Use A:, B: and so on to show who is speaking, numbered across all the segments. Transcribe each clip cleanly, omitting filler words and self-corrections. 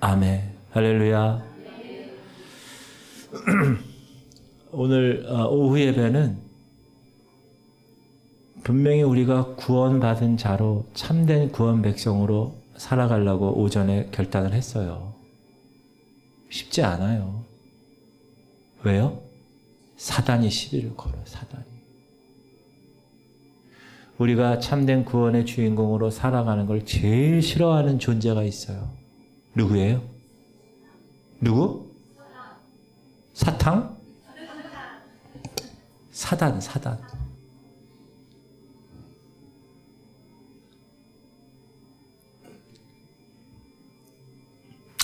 A: 아멘. 할렐루야. 오늘 오후 예배는 분명히 우리가 구원받은 자로 참된 구원 백성으로 살아가려고 오전에 결단을 했어요. 쉽지 않아요. 왜요? 사단이 시비를 걸어요. 사단이. 우리가 참된 구원의 주인공으로 살아가는 걸 제일 싫어하는 존재가 있어요. 누구예요? 누구? 사탕? 사단.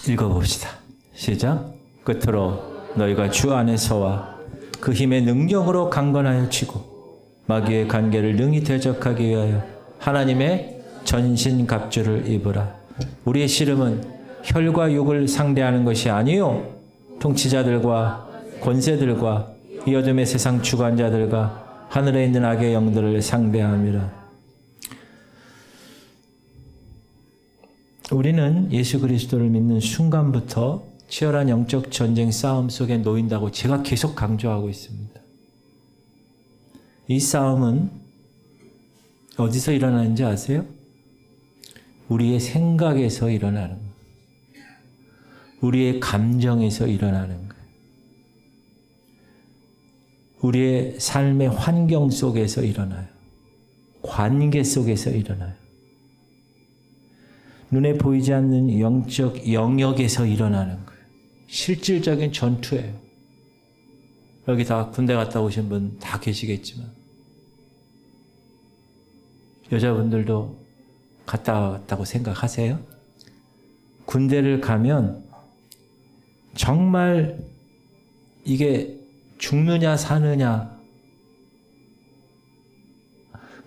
A: 읽어봅시다. 시작. 끝으로 너희가 주 안에서와 그 힘의 능력으로 강건하여 치고 마귀의 관계를 능히 대적하기 위하여 하나님의 전신갑주를 입으라. 우리의 씨름은 혈과 육을 상대하는 것이 아니요 통치자들과 권세들과 이 어둠의 세상 주관자들과 하늘에 있는 악의 영들을 상대함이라. 우리는 예수 그리스도를 믿는 순간부터 치열한 영적 전쟁 싸움 속에 놓인다고 제가 계속 강조하고 있습니다. 이 싸움은 어디서 일어나는지 아세요? 우리의 생각에서 일어나는 거예요. 우리의 감정에서 일어나는 거예요. 우리의 삶의 환경 속에서 일어나요. 관계 속에서 일어나요. 눈에 보이지 않는 영적 영역에서 일어나는 거예요. 실질적인 전투예요. 여기 다 군대 갔다 오신 분 다 계시겠지만 여자분들도 갔다 왔다고 생각하세요? 군대를 가면 정말 이게 죽느냐 사느냐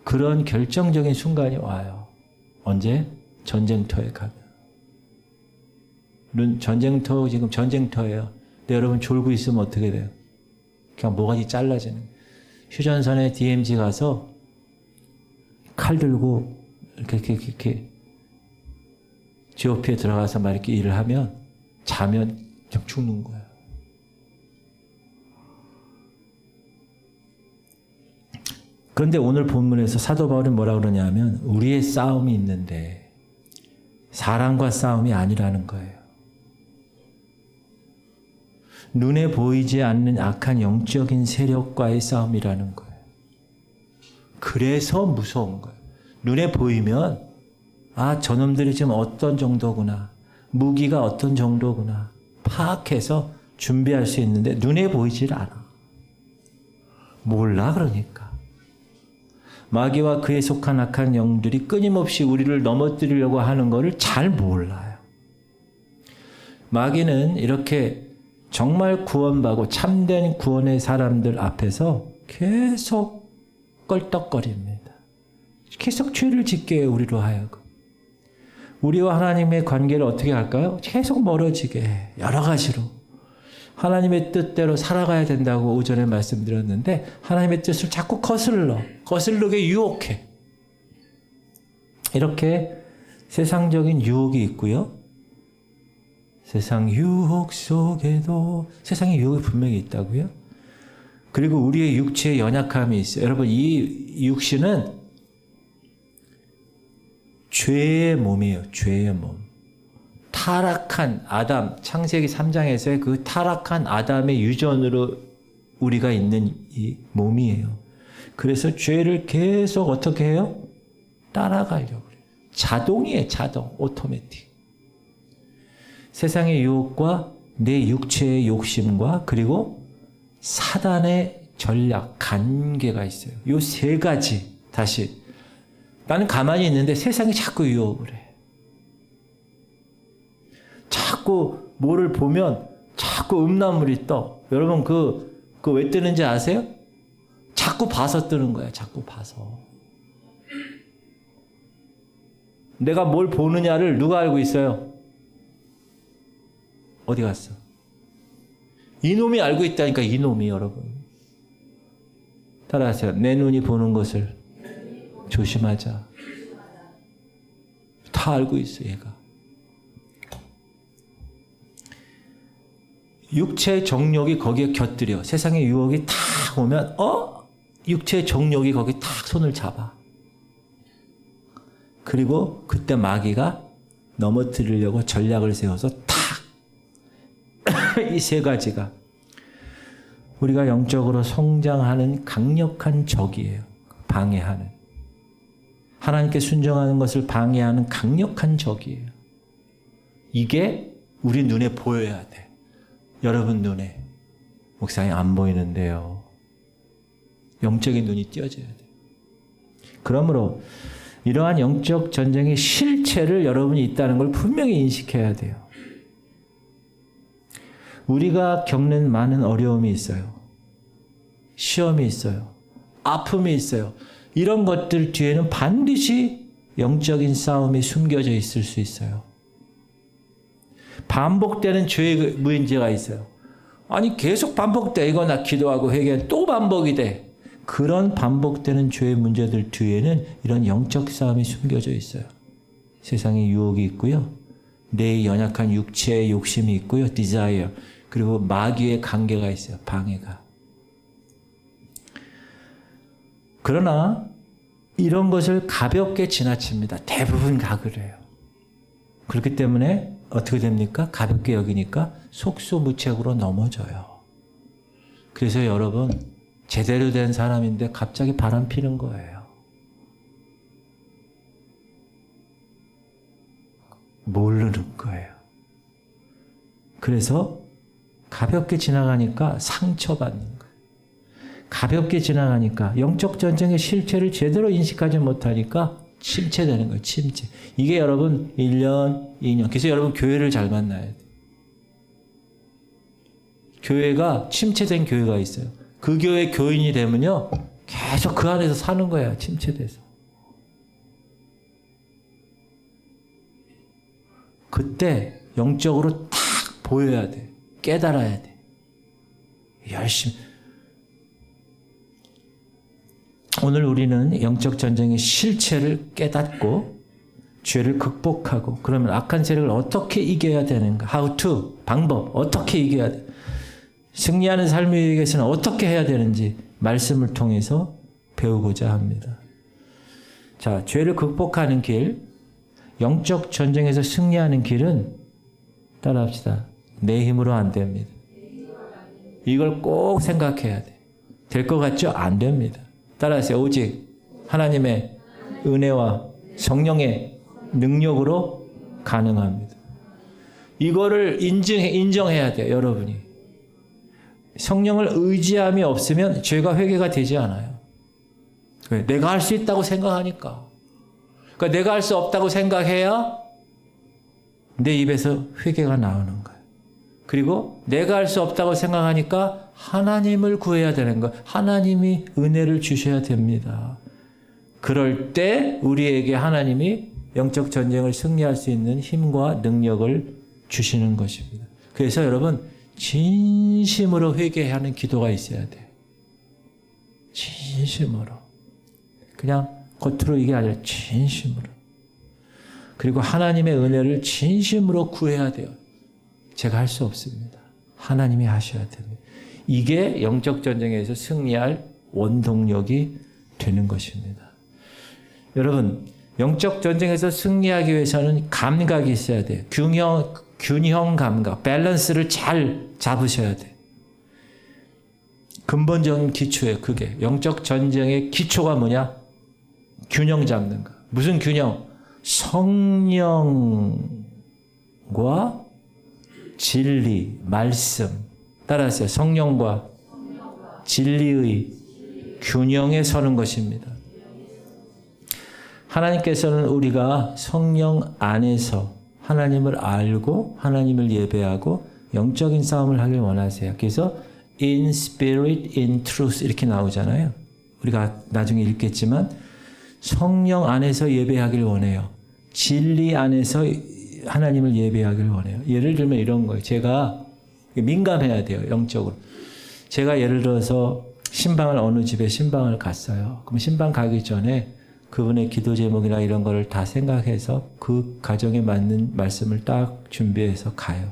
A: 그런 결정적인 순간이 와요. 언제? 전쟁터에 가면. 전쟁터, 지금 전쟁터예요. 근데 여러분 졸고 있으면 어떻게 돼요? 그냥 모가지 잘라지는 거예요. 휴전선에 DMZ 가서 칼 들고 이렇게 GOP에 들어가서 막 이렇게 일을 하면 자면 그냥 죽는 거예요. 그런데 오늘 본문에서 사도 바울은 뭐라 그러냐면 우리의 싸움이 있는데 사람과 싸움이 아니라는 거예요. 눈에 보이지 않는 악한 영적인 세력과의 싸움이라는 거예요. 그래서 무서운 거예요. 눈에 보이면 아, 저놈들이 지금 어떤 정도구나. 무기가 어떤 정도구나. 파악해서 준비할 수 있는데 눈에 보이질 않아. 몰라 그러니까. 마귀와 그에 속한 악한 영들이 끊임없이 우리를 넘어뜨리려고 하는 것을 잘 몰라요. 마귀는 이렇게 정말 구원받고 참된 구원의 사람들 앞에서 계속 껄떡거립니다. 계속 죄를 짓게 해요, 우리로 하여금. 우리와 하나님의 관계를 어떻게 할까요? 계속 멀어지게 해. 여러 가지로. 하나님의 뜻대로 살아가야 된다고 오전에 말씀드렸는데 하나님의 뜻을 자꾸 거슬르게 유혹해. 이렇게 세상적인 유혹이 있고요. 세상 유혹 속에도 세상의 유혹이 분명히 있다고요. 그리고 우리의 육체의 연약함이 있어요. 여러분 이 육신은 죄의 몸이에요. 죄의 몸. 타락한 아담, 창세기 3장에서의 그 타락한 아담의 유전으로 우리가 있는 이 몸이에요. 그래서 죄를 계속 어떻게 해요? 따라가려고 그래요. 자동이에요. 자동. 오토매틱. 세상의 유혹과 내 육체의 욕심과 그리고 사단의 전략, 관계가 있어요. 이 세 가지 다시. 나는 가만히 있는데 세상이 자꾸 유혹을 해. 자꾸 뭐를 보면 자꾸 음란물이 떠. 여러분 그 왜 뜨는지 아세요? 자꾸 봐서 뜨는 거야. 자꾸 봐서. 내가 뭘 보느냐를 누가 알고 있어요? 어디 갔어? 이놈이 알고 있다니까. 이놈이. 여러분 따라하세요. 내 눈이 보는 것을 조심하자. 다 알고 있어 얘가. 육체의 정욕이 거기에 곁들여. 세상의 유혹이 탁 오면 육체의 정욕이 거기 탁 손을 잡아. 그리고 그때 마귀가 넘어뜨리려고 전략을 세워서 탁 이 세 가지가 우리가 영적으로 성장하는 강력한 적이에요. 방해하는. 하나님께 순종하는 것을 방해하는 강력한 적이에요. 이게 우리 눈에 보여야 돼. 여러분 눈에. 목사님 안 보이는데요. 영적인 눈이 띄어져야 돼. 그러므로 이러한 영적 전쟁의 실체를 여러분이 있다는 걸 분명히 인식해야 돼요. 우리가 겪는 많은 어려움이 있어요. 시험이 있어요. 아픔이 있어요. 이런 것들 뒤에는 반드시 영적인 싸움이 숨겨져 있을 수 있어요. 반복되는 죄의 문제가 있어요. 아니 계속 반복돼. 이거 나 기도하고 회개하면 또 반복이 돼. 그런 반복되는 죄의 문제들 뒤에는 이런 영적 싸움이 숨겨져 있어요. 세상에 유혹이 있고요. 내 연약한 육체의 욕심이 있고요. desire. 그리고 마귀의 관계가 있어요. 방해가. 그러나 이런 것을 가볍게 지나칩니다. 대부분 다 그래요. 그렇기 때문에 어떻게 됩니까? 가볍게 여기니까 속수무책으로 넘어져요. 그래서 여러분 제대로 된 사람인데 갑자기 바람 피는 거예요. 모르는 거예요. 그래서 가볍게 지나가니까 상처받는 거예요. 가볍게 지나가니까 영적 전쟁의 실체를 제대로 인식하지 못하니까 침체되는 거예요. 침체. 이게 여러분 1년, 2년. 그래서 여러분 교회를 잘 만나야 돼요. 교회가 침체된 교회가 있어요. 그 교회 교인이 되면요. 계속 그 안에서 사는 거야. 침체돼서. 그때 영적으로 탁 보여야 돼. 깨달아야 돼. 열심히. 오늘 우리는 영적 전쟁의 실체를 깨닫고 죄를 극복하고 그러면 악한 세력을 어떻게 이겨야 되는가? How to. 방법. 어떻게 이겨야 돼? 승리하는 삶을 위해 위해서는 어떻게 해야 되는지 말씀을 통해서 배우고자 합니다. 자, 죄를 극복하는 길, 영적 전쟁에서 승리하는 길은 따라합시다. 내 힘으로 안 됩니다. 이걸 꼭 생각해야 돼. 될 것 같죠? 안 됩니다. 따라하세요. 오직 하나님의 은혜와 성령의 능력으로 가능합니다. 이거를 인정해야 돼요. 여러분이. 성령을 의지함이 없으면 죄가 회개가 되지 않아요. 왜? 내가 할 수 있다고 생각하니까. 그러니까 내가 할 수 없다고 생각해야 내 입에서 회개가 나오는 거예요. 그리고 내가 할 수 없다고 생각하니까 하나님을 구해야 되는 거예요. 하나님이 은혜를 주셔야 됩니다. 그럴 때 우리에게 하나님이 영적 전쟁을 승리할 수 있는 힘과 능력을 주시는 것입니다. 그래서 여러분 진심으로 회개하는 기도가 있어야 돼요. 진심으로. 그냥 겉으로 이게 아니라 진심으로. 그리고 하나님의 은혜를 진심으로 구해야 돼요. 제가 할 수 없습니다. 하나님이 하셔야 됩니다. 이게 영적 전쟁에서 승리할 원동력이 되는 것입니다. 여러분, 영적 전쟁에서 승리하기 위해서는 감각이 있어야 돼요. 균형 감각, 밸런스를 잘 잡으셔야 돼요. 근본적인 기초예요. 그게 영적 전쟁의 기초가 뭐냐? 균형 잡는 거. 무슨 균형? 성령과 진리, 말씀. 따라하세요. 성령과 진리의 균형에 서는 것입니다. 하나님께서는 우리가 성령 안에서 하나님을 알고 하나님을 예배하고 영적인 싸움을 하길 원하세요. 그래서 in spirit, in truth 이렇게 나오잖아요. 우리가 나중에 읽겠지만 성령 안에서 예배하길 원해요. 진리 안에서 하나님을 예배하길 원해요. 예를 들면 이런 거예요. 제가 민감해야 돼요. 영적으로. 제가 예를 들어서 신방을 어느 집에 신방을 갔어요. 그럼 신방 가기 전에 그분의 기도 제목이나 이런 거를 다 생각해서 그 가정에 맞는 말씀을 딱 준비해서 가요.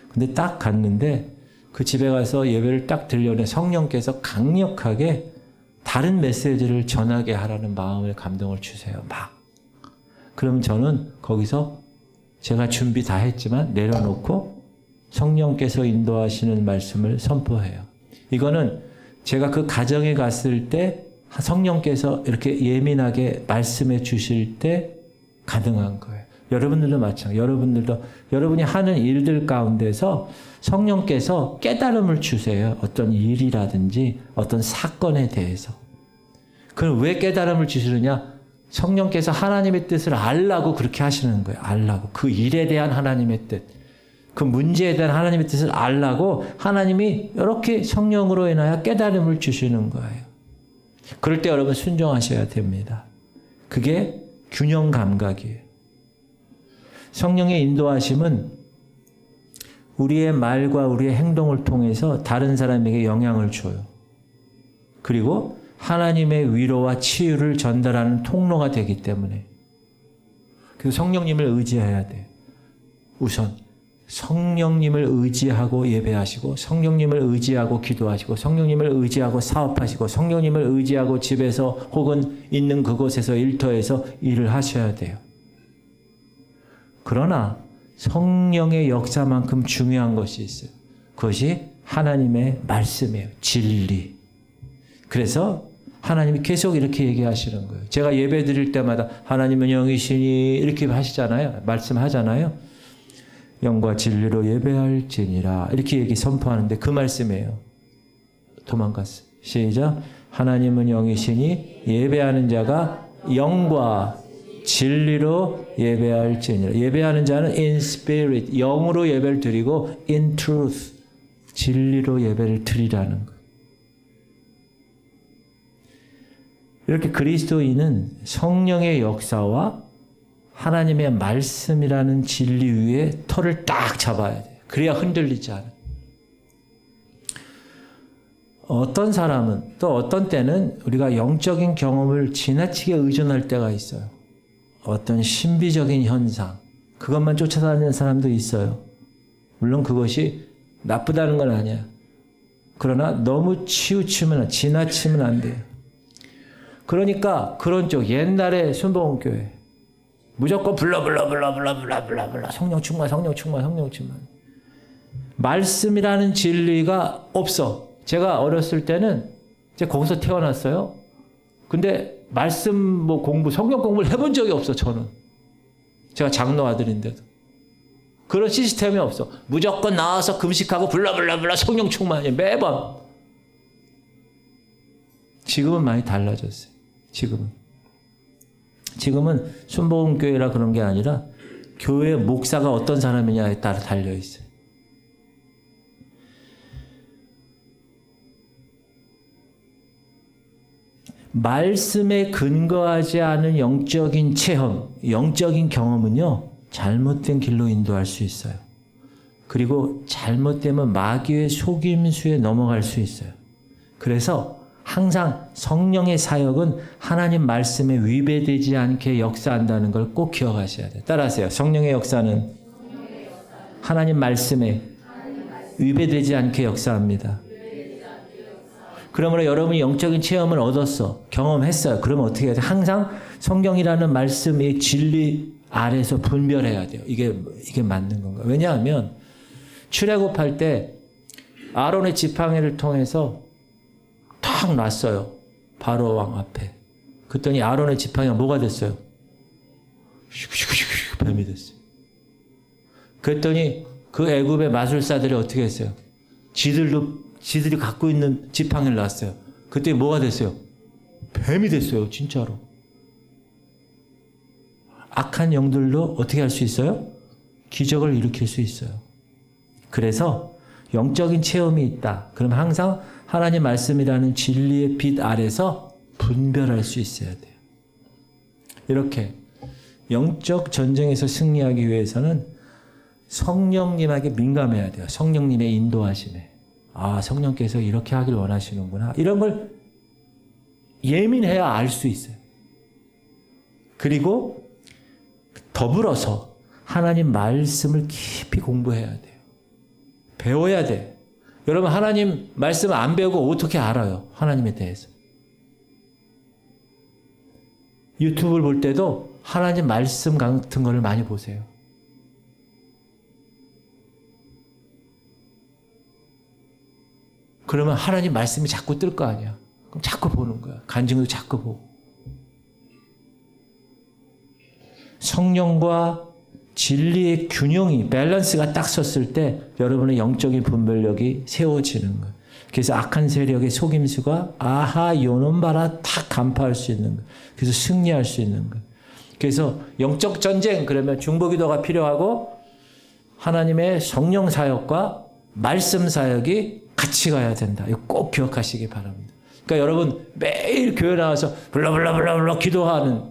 A: 근데 딱 갔는데 그 집에 가서 예배를 딱 드리려는 성령께서 강력하게 다른 메시지를 전하게 하라는 마음을 감동을 주세요. 막. 그러면 저는 거기서 제가 준비 다 했지만 내려놓고 성령께서 인도하시는 말씀을 선포해요. 이거는 제가 그 가정에 갔을 때 성령께서 이렇게 예민하게 말씀해 주실 때 가능한 거예요. 여러분들도 마찬가지예요. 여러분들도 여러분이 하는 일들 가운데서 성령께서 깨달음을 주세요. 어떤 일이라든지 어떤 사건에 대해서. 그럼 왜 깨달음을 주시느냐? 성령께서 하나님의 뜻을 알라고 그렇게 하시는 거예요. 알라고. 그 일에 대한 하나님의 뜻. 그 문제에 대한 하나님의 뜻을 알라고 하나님이 이렇게 성령으로 인하여 깨달음을 주시는 거예요. 그럴 때 여러분 순종하셔야 됩니다. 그게 균형 감각이에요. 성령의 인도하심은 우리의 말과 우리의 행동을 통해서 다른 사람에게 영향을 줘요. 그리고 하나님의 위로와 치유를 전달하는 통로가 되기 때문에. 그래서 성령님을 의지해야 돼요. 우선 성령님을 의지하고 예배하시고 성령님을 의지하고 기도하시고 성령님을 의지하고 사업하시고 성령님을 의지하고 집에서 혹은 있는 그곳에서 일터에서 일을 하셔야 돼요. 그러나 성령의 역사만큼 중요한 것이 있어요. 그것이 하나님의 말씀이에요. 진리. 그래서 하나님이 계속 이렇게 얘기하시는 거예요. 제가 예배 드릴 때마다 하나님은 영이시니 이렇게 하시잖아요. 말씀하잖아요. 영과 진리로 예배할지니라 이렇게 선포하는데 그 말씀이에요. 도망갔어요. 시작. 하나님은 영이시니 예배하는 자가 영과 진리로 예배할지니라. 예배하는 자는 in spirit, 영으로 예배를 드리고 in truth, 진리로 예배를 드리라는 거예요. 이렇게 그리스도인은 성령의 역사와 하나님의 말씀이라는 진리 위에 털을 딱 잡아야 돼요. 그래야 흔들리지 않아요. 어떤 사람은 또 어떤 때는 우리가 영적인 경험을 지나치게 의존할 때가 있어요. 어떤 신비적인 현상, 그것만 쫓아다니는 사람도 있어요. 물론 그것이 나쁘다는 건 아니야. 그러나 너무 치우치면, 지나치면 안 돼요. 그러니까 그런 쪽 옛날에 순복음교회 무조건 불러 성령 충만 말씀이라는 진리가 없어. 제가 어렸을 때는 제가 거기서 태어났어요. 근데 말씀 공부, 성경 공부를 해본 적이 없어. 저는 제가 장로 아들인데도 그런 시스템이 없어. 무조건 나와서 금식하고 불러 성령 충만이 매번. 지금은 많이 달라졌어요. 지금은 순복음교회라 그런 게 아니라 교회 목사가 어떤 사람이냐에 따라 달려 있어요. 말씀에 근거하지 않은 영적인 체험, 영적인 경험은요, 잘못된 길로 인도할 수 있어요. 그리고 잘못되면 마귀의 속임수에 넘어갈 수 있어요. 그래서 항상 성령의 사역은 하나님 말씀에 위배되지 않게 역사한다는 걸 꼭 기억하셔야 돼요. 따라하세요. 성령의 역사는 하나님 말씀에 위배되지 않게 역사합니다. 그러므로 여러분이 영적인 체험을 얻었어. 경험했어요. 그러면 어떻게 해야 돼요? 항상 성경이라는 말씀의 진리 아래서 분별해야 돼요. 이게 맞는 건가? 왜냐하면 출애굽할 때 아론의 지팡이를 통해서 탁 놨어요. 바로 왕 앞에. 그랬더니 아론의 지팡이가 뭐가 됐어요? 뱀이 됐어요. 그랬더니 그 애굽의 마술사들이 어떻게 했어요? 지들이 갖고 있는 지팡이를 놨어요. 그때 뭐가 됐어요? 뱀이 됐어요. 진짜로. 악한 영들도 어떻게 할 수 있어요? 기적을 일으킬 수 있어요. 그래서 영적인 체험이 있다. 그럼 항상 하나님 말씀이라는 진리의 빛 아래서 분별할 수 있어야 돼요. 이렇게 영적 전쟁에서 승리하기 위해서는 성령님에게 민감해야 돼요. 성령님의 인도하심에. 아, 성령께서 이렇게 하길 원하시는구나. 이런 걸 예민해야 알 수 있어요. 그리고 더불어서 하나님 말씀을 깊이 공부해야 돼요. 배워야 돼. 여러분 하나님 말씀 안 배우고 어떻게 알아요? 하나님에 대해서. 유튜브를 볼 때도 하나님 말씀 같은 거를 많이 보세요. 그러면 하나님 말씀이 자꾸 뜰 거 아니야. 그럼 자꾸 보는 거야. 간증도 자꾸 보고. 성령과 진리의 균형이, 밸런스가 딱 섰을 때 여러분의 영적인 분별력이 세워지는 거예요. 그래서 악한 세력의 속임수가 아하 요놈 봐라 탁 간파할 수 있는 거예요. 그래서 승리할 수 있는 거예요. 그래서 영적 전쟁 그러면 중보기도가 필요하고 하나님의 성령 사역과 말씀 사역이 같이 가야 된다. 이거 꼭 기억하시기 바랍니다. 그러니까 여러분 매일 교회 나와서 불러 기도하는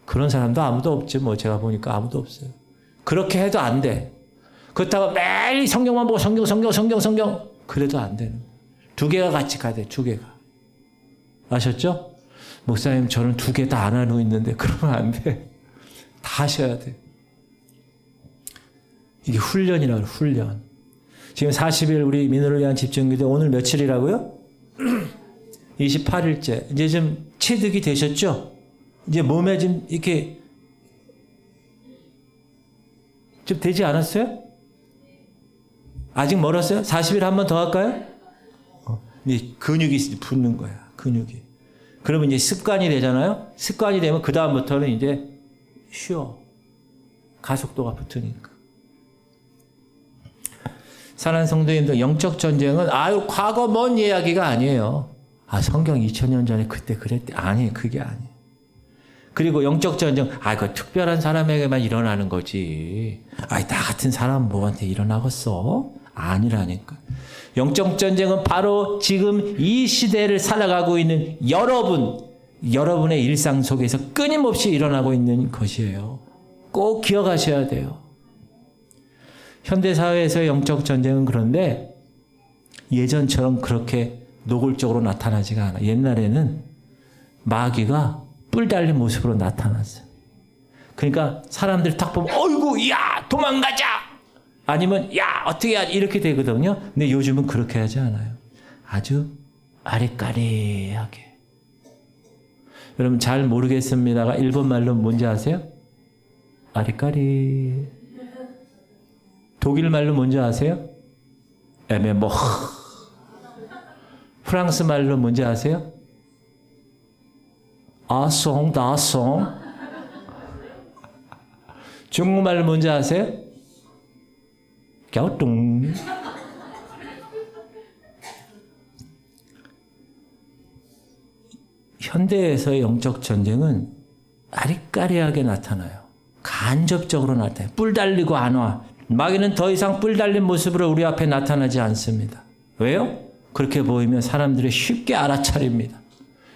A: 그런 사람도 아무도 없지. 뭐 제가 보니까 아무도 없어요. 그렇게 해도 안 돼. 그렇다고 매일 성경만 보고 성경 그래도 안 되는. 두 개가 같이 가야 돼. 두 개가. 아셨죠? 목사님 저는 두 개 다 안 하고 있는데 그러면 안 돼. 다 하셔야 돼. 이게 훈련이라고 해요. 훈련. 지금 40일 우리 민호를 위한 집중기도 오늘 며칠이라고요? 28일째. 이제 좀 체득이 되셨죠? 이제 몸에 좀 이렇게 좀 되지 않았어요? 아직 멀었어요? 40일 한 번 더 할까요? 이제 근육이 붙는 거야. 근육이. 그러면 이제 습관이 되잖아요? 습관이 되면 그 다음부터는 이제 쉬어. 가속도가 붙으니까. 사랑하는 성도님들, 영적 전쟁은 과거 먼 이야기가 아니에요. 성경 2000년 전에 그때 그랬대. 아니, 그게 아니에요. 그리고 영적 전쟁, 그 특별한 사람에게만 일어나는 거지. 나 같은 사람 뭐한테 일어나겠어? 아니라니까. 영적 전쟁은 바로 지금 이 시대를 살아가고 있는 여러분의 일상 속에서 끊임없이 일어나고 있는 것이에요. 꼭 기억하셔야 돼요. 현대사회에서의 영적 전쟁은 그런데 예전처럼 그렇게 노골적으로 나타나지가 않아. 옛날에는 마귀가 뿔 달린 모습으로 나타났어요. 그러니까 사람들 딱 보면 어이구 야 도망가자 아니면 야 어떻게 하지 이렇게 되거든요. 근데 요즘은 그렇게 하지 않아요. 아주 아리까리하게. 여러분 잘 모르겠습니다가 일본 말로 뭔지 아세요? 아리까리. 독일 말로 뭔지 아세요? 에메모. 프랑스 말로 뭔지 아세요? 아송, 다송. 중국말로 뭔지 아세요? 갸우뚱. 현대에서의 영적 전쟁은 아리까리하게 나타나요. 간접적으로 나타나요. 뿔 달리고 안 와. 마귀는 더 이상 뿔 달린 모습으로 우리 앞에 나타나지 않습니다. 왜요? 그렇게 보이면 사람들이 쉽게 알아차립니다.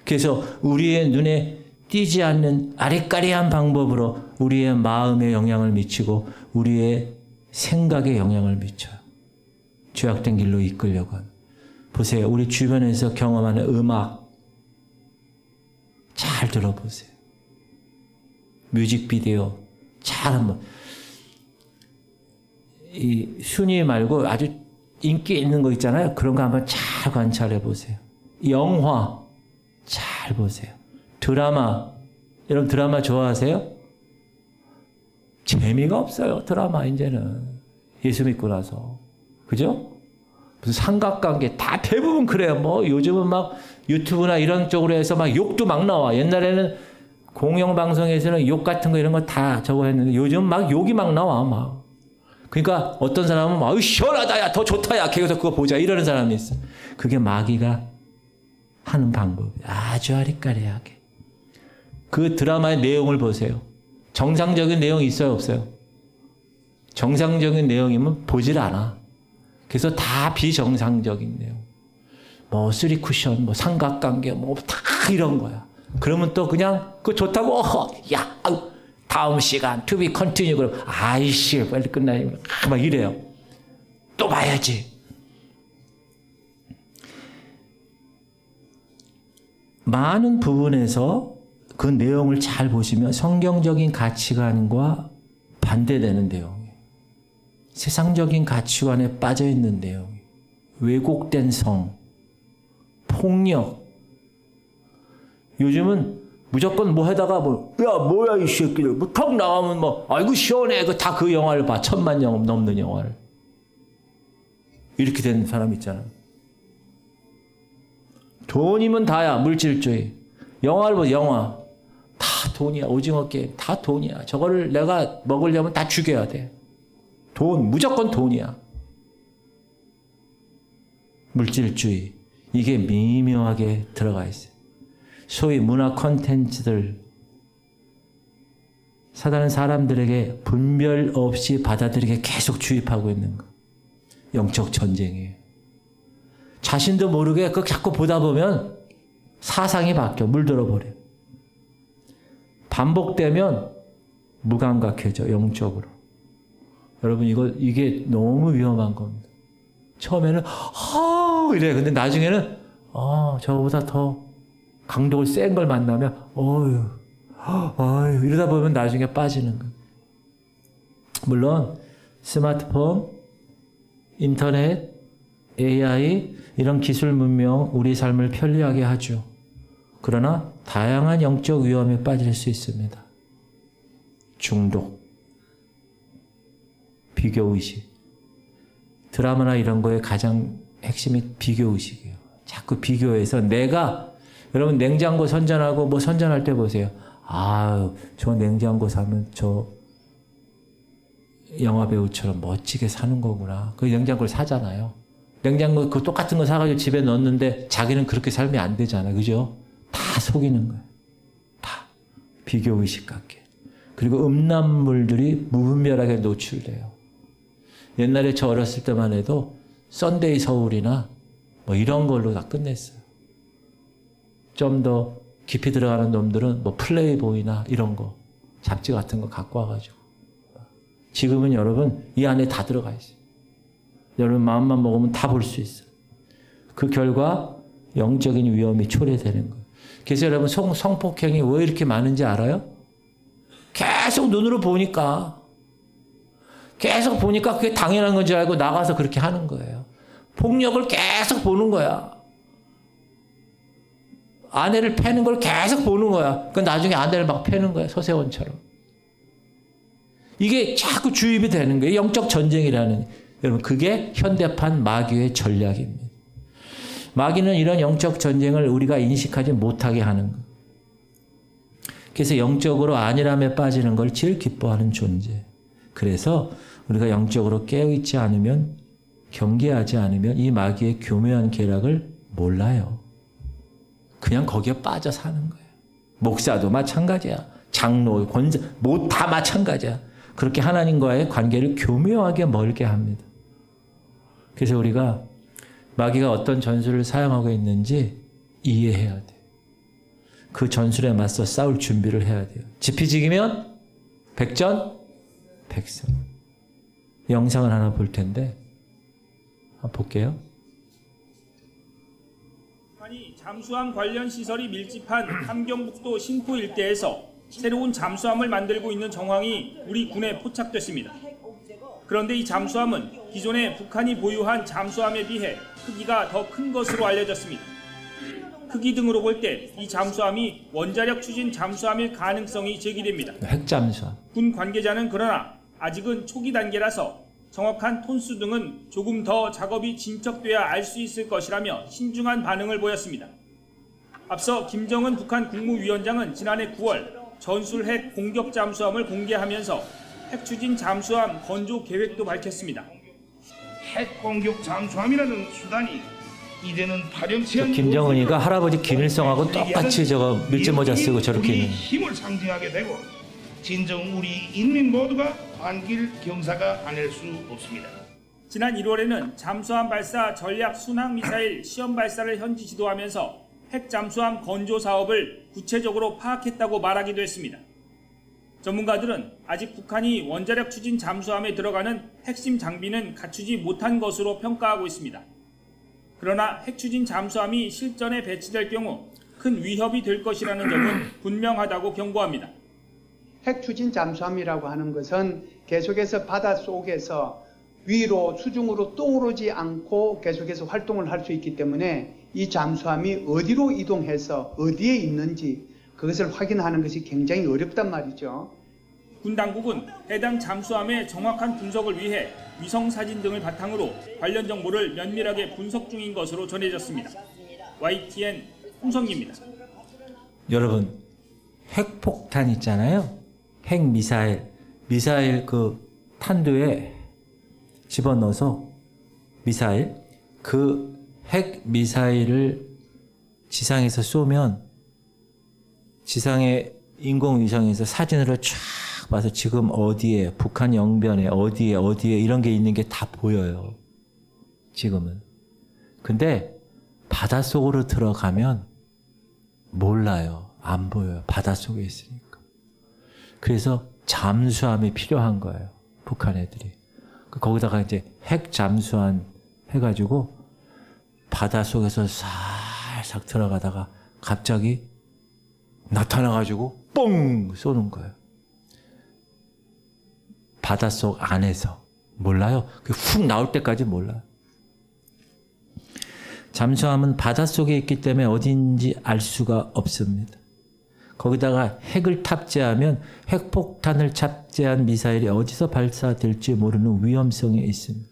A: 그래서 우리의 눈에 띄지 않는 아리까리한 방법으로 우리의 마음에 영향을 미치고 우리의 생각에 영향을 미쳐요. 죄악된 길로 이끌려고 하는. 보세요. 우리 주변에서 경험하는 음악 잘 들어보세요. 뮤직비디오 잘 한번. 이 순위 말고 아주 인기 있는 거 있잖아요. 그런 거 한번 잘 관찰해 보세요. 영화 잘 보세요. 드라마, 여러분 드라마 좋아하세요? 재미가 없어요. 드라마 이제는 예수 믿고 나서. 그죠? 무슨 삼각관계 다 대부분 그래요. 뭐 요즘은 막 유튜브나 이런 쪽으로 해서 막 욕도 막 나와. 옛날에는 공영방송에서는 욕 같은 거 이런 거 다 저거 했는데 요즘 막 욕이 막 나와 막. 그러니까 어떤 사람은 막 시원하다 야 더 좋다 야 계속 그거 보자 이러는 사람이 있어. 그게 마귀가 하는 방법. 아주 아리까리하게. 그 드라마의 내용을 보세요. 정상적인 내용이 있어요 없어요? 정상적인 내용이면 보질 않아. 그래서 다 비정상적인 내용. 뭐 쓰리 쿠션, 뭐 삼각관계, 뭐 다 이런 거야. 그러면 또 그냥 그거 좋다고 야 다음 시간 to be continue 그럼 아이씨 빨리 끝나니 막 이래요. 또 봐야지. 많은 부분에서 그 내용을 잘 보시면 성경적인 가치관과 반대되는 내용이에요. 세상적인 가치관에 빠져 있는 내용이에요. 왜곡된 성, 폭력. 요즘은 무조건 뭐 하다가 야 뭐야 이 새끼들 뭐 턱 나가면 뭐 아이고 시원해 다 그 영화를 봐. 1000만 영 넘는 영화를. 이렇게 된 사람 있잖아. 돈이면 다야. 물질주의. 영화를 봐. 영화. 다 돈이야. 오징어 게임 다 돈이야. 저거를 내가 먹으려면 다 죽여야 돼. 돈. 무조건 돈이야. 물질주의. 이게 미묘하게 들어가 있어요. 소위 문화 콘텐츠들. 사단은 사람들에게 분별 없이 받아들이게 계속 주입하고 있는 거. 영적 전쟁이에요. 자신도 모르게 그거 자꾸 보다 보면 사상이 바뀌어. 물들어 버려요. 반복되면 무감각해져. 영적으로. 여러분 이게 너무 위험한 겁니다. 처음에는 이래. 근데 나중에는 저보다 더 강도가 센 걸 만나면 어휴 이러다 보면 나중에 빠지는 거예요. 물론 스마트폰, 인터넷, AI 이런 기술 문명 우리 삶을 편리하게 하죠. 그러나 다양한 영적 위험에 빠질 수 있습니다. 중독, 비교의식. 드라마나 이런 거에 가장 핵심이 비교의식이에요. 자꾸 비교해서 여러분 냉장고 선전하고 뭐 선전할 때 보세요. 저 냉장고 사면 저 영화배우처럼 멋지게 사는 거구나. 그 냉장고를 사잖아요. 냉장고 그 똑같은 거 사가지고 집에 넣었는데 자기는 그렇게 살면 안 되잖아. 그죠? 다 속이는 거예요. 다. 비교의식 같게. 그리고 음란물들이 무분별하게 노출돼요. 옛날에 저 어렸을 때만 해도 썬데이 서울이나 뭐 이런 걸로 다 끝냈어요. 좀 더 깊이 들어가는 놈들은 뭐 플레이보이나 이런 거, 잡지 같은 거 갖고 와가지고. 지금은 여러분 이 안에 다 들어가 있어요. 여러분 마음만 먹으면 다 볼 수 있어요. 그 결과 영적인 위험이 초래되는 거예요. 그래서 여러분 성폭행이 왜 이렇게 많은지 알아요? 계속 눈으로 보니까 그게 당연한 건 줄 알고 나가서 그렇게 하는 거예요. 폭력을 계속 보는 거야. 아내를 패는 걸 계속 보는 거야. 그 나중에 아내를 막 패는 거야. 서세원처럼. 이게 자꾸 주입이 되는 거예요. 영적 전쟁이라는. 여러분 그게 현대판 마귀의 전략입니다. 마귀는 이런 영적 전쟁을 우리가 인식하지 못하게 하는 거예요. 그래서 영적으로 안일함에 빠지는 걸 제일 기뻐하는 존재. 그래서 우리가 영적으로 깨어있지 않으면, 경계하지 않으면 이 마귀의 교묘한 계략을 몰라요. 그냥 거기에 빠져 사는 거예요. 목사도 마찬가지야. 장로, 권사, 뭐 다 마찬가지야. 그렇게 하나님과의 관계를 교묘하게 멀게 합니다. 그래서 우리가 마귀가 어떤 전술을 사용하고 있는지 이해해야 돼요. 그 전술에 맞서 싸울 준비를 해야 돼요. 지피지기면 백전, 영상을 하나 볼 텐데 한번 볼게요.
B: 잠수함 관련 시설이 밀집한 함경북도 신포 일대에서 새로운 잠수함을 만들고 있는 정황이 우리 군에 포착됐습니다. 그런데 이 잠수함은 기존에 북한이 보유한 잠수함에 비해 크기가 더 큰 것으로 알려졌습니다. 크기 등으로 볼 때 이 잠수함이 원자력 추진 잠수함일 가능성이 제기됩니다.
A: 핵잠수함.
B: 군 관계자는 그러나 아직은 초기 단계라서 정확한 톤수 등은 조금 더 작업이 진척돼야 알 수 있을 것이라며 신중한 반응을 보였습니다. 앞서 김정은 북한 국무위원장은 지난해 9월 전술 핵 공격 잠수함을 공개하면서 핵 추진 잠수함 건조 계획도 밝혔습니다.
C: 핵 공격 잠수함이라는 수단이 이제는 파렴치한
A: 김정은이가 할아버지 김일성하고 똑같이 저거 밀짚 모자 쓰고 저렇게 있는.
C: 힘을 상징하게 되고 진정 우리 인민 모두가 반길 경사가 아닐 수 없습니다.
B: 지난 1월에는 잠수함 발사 전략 순항 미사일 시험 발사를 현지 지도하면서 핵 잠수함 건조 사업을 구체적으로 파악했다고 말하기도 했습니다. 전문가들은 아직 북한이 원자력 추진 잠수함에 들어가는 핵심 장비는 갖추지 못한 것으로 평가하고 있습니다. 그러나 핵 추진 잠수함이 실전에 배치될 경우 큰 위협이 될 것이라는 점은 분명하다고 경고합니다.
D: 핵 추진 잠수함이라고 하는 것은 계속해서 바닷속에서 위로 수중으로 떠오르지 않고 계속해서 활동을 할 수 있기 때문에 이 잠수함이 어디로 이동해서 어디에 있는지 그것을 확인하는 것이 굉장히 어렵단 말이죠.
B: 군 당국은 해당 잠수함의 정확한 분석을 위해 위성 사진 등을 바탕으로 관련 정보를 면밀하게 분석 중인 것으로 전해졌습니다. YTN 홍성기입니다.
A: 여러분, 핵폭탄 있잖아요. 미사일 그 탄두에 집어넣어서 그 핵 미사일을 지상에서 쏘면 지상의 인공위성에서 사진으로 쫙 봐서 지금 어디에, 북한 영변에 어디에 이런 게 있는 게 다 보여요. 지금은. 근데 바닷속으로 들어가면 몰라요. 안 보여요. 바닷속에 있으니까. 그래서 잠수함이 필요한 거예요. 북한 애들이. 거기다가 이제 핵 잠수함 해가지고 바닷속에서 살짝 들어가다가 갑자기 나타나가지고 뻥 쏘는 거예요. 바닷속 안에서. 몰라요. 훅 나올 때까지 몰라요. 잠수함은 바닷속에 있기 때문에 어딘지 알 수가 없습니다. 거기다가 핵을 탑재하면 핵폭탄을 탑재한 미사일이 어디서 발사될지 모르는 위험성이 있습니다.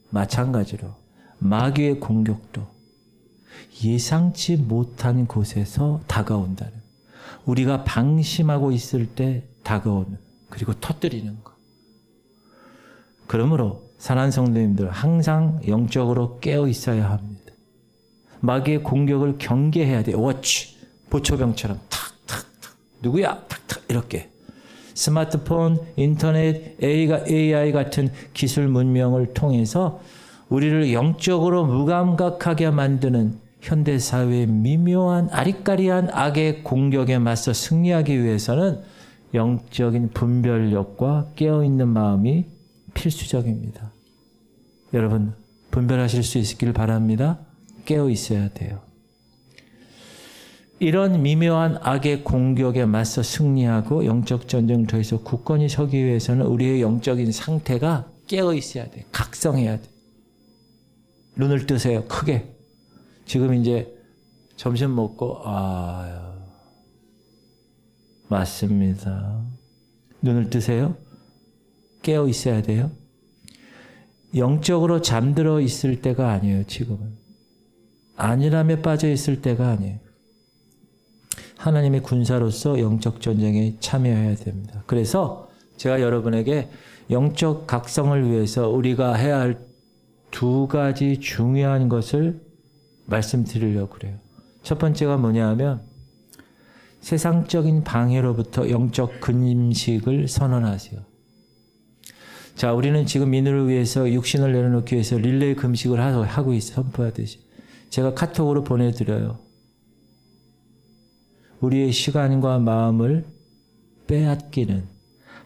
A: 마찬가지로 마귀의 공격도 예상치 못한 곳에서 다가온다는, 우리가 방심하고 있을 때 다가오는, 그리고 터뜨리는 것. 그러므로 사랑하는 성도님들, 항상 영적으로 깨어 있어야 합니다. 마귀의 공격을 경계해야 돼요. 워치, 보초병처럼 탁탁탁, 누구야? 탁탁, 이렇게. 스마트폰, 인터넷, AI 같은 기술 문명을 통해서 우리를 영적으로 무감각하게 만드는 현대사회의 미묘한 아리까리한 악의 공격에 맞서 승리하기 위해서는 영적인 분별력과 깨어있는 마음이 필수적입니다. 여러분, 분별하실 수 있기를 바랍니다. 깨어 있어야 돼요. 이런 미묘한 악의 공격에 맞서 승리하고 영적 전쟁을 통해서 굳건히 서기 위해서는 우리의 영적인 상태가 깨어 있어야 돼요. 각성해야 돼요. 눈을 뜨세요. 크게. 지금 이제 점심 먹고 맞습니다. 눈을 뜨세요. 깨어 있어야 돼요. 영적으로 잠들어 있을 때가 아니에요. 지금은. 안일함에 빠져 있을 때가 아니에요. 하나님의 군사로서 영적 전쟁에 참여해야 됩니다. 그래서 제가 여러분에게 영적 각성을 위해서 우리가 해야 할 두 가지 중요한 것을 말씀드리려고 그래요. 첫 번째가 뭐냐 하면 세상적인 방해로부터 영적 금식을 선언하세요. 자, 우리는 지금 민우를 위해서 육신을 내려놓기 위해서 릴레이 금식을 하고 있어, 선포하듯이. 제가 카톡으로 보내드려요. 우리의 시간과 마음을 빼앗기는,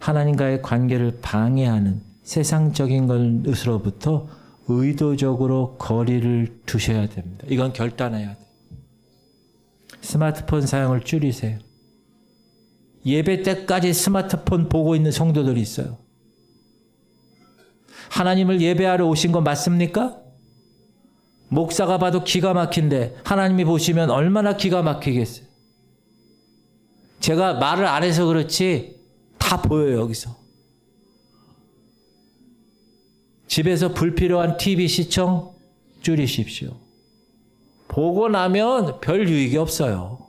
A: 하나님과의 관계를 방해하는 세상적인 것으로부터 의도적으로 거리를 두셔야 됩니다. 이건 결단해야 돼요. 스마트폰 사용을 줄이세요. 예배 때까지 스마트폰 보고 있는 성도들이 있어요. 하나님을 예배하러 오신 거 맞습니까? 목사가 봐도 기가 막힌데 하나님이 보시면 얼마나 기가 막히겠어요. 제가 말을 안 해서 그렇지 다 보여요. 여기서. 집에서 불필요한 TV 시청 줄이십시오. 보고 나면 별 유익이 없어요.